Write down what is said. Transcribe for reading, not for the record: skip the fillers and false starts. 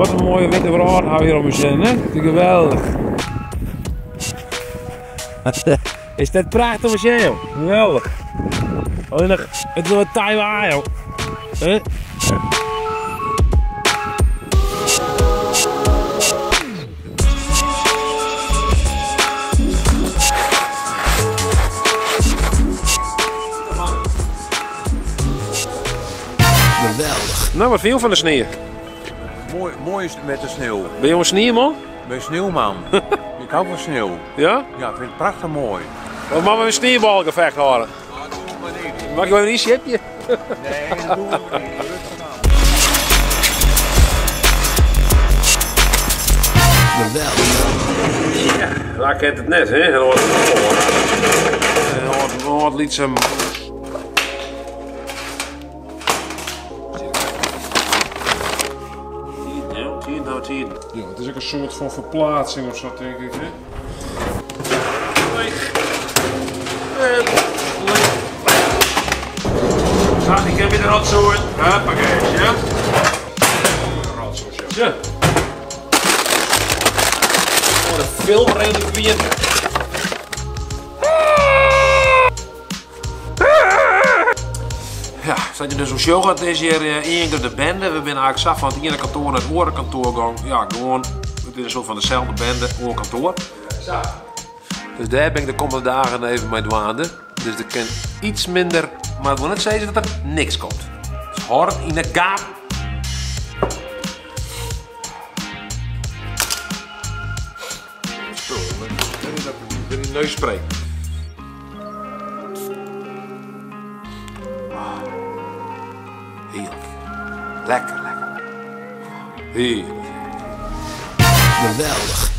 Wat een mooie witte verhaal hebben we hier op museum, hè? Geweldig. Is dat prachtig museum? Geweldig. Alleen nog, het is wel Taiwan, joh. Huh? Geweldig. Nou, wat vind je van de sneeuw? Mooi is het met de sneeuw. Ben je een sneeuwman? Ik ben sneeuwman. Ik hou van sneeuw. Ja? Ja, ik vind het prachtig mooi. Wat mag we een sneeuwbalgevecht houden? Maar dat doen we maar niet. Mag je wel een schipje? Nee, dat doen we niet. Rustig aan. Geweldig. Ja, daar kent het net, hè? En dan wordt het hoort iets hem. Ja, het is ook een soort van verplaatsing of zo, denk ik, hè? Zag, ik heb je de rotzooi. Huppakee, ja? Rotzooi, ja. Oh, de film redelijk weer. Ja, zat je dus op show gehad deze hier één keer de bende. We zijn eigenlijk zag van het ene kantoor naar het andere kantoor gaan. Ja, gewoon, het is een soort van dezelfde bende, oor kantoor. Dus daar ben ik de komende dagen even mee dwaande. Dus ik kan iets minder, maar ik wil net zeggen dat er niks komt. Dus hard in de kaap. Spul, ik ben die neus spray. Heerlijk. Lekker, lekker. Heerlijk. Geweldig.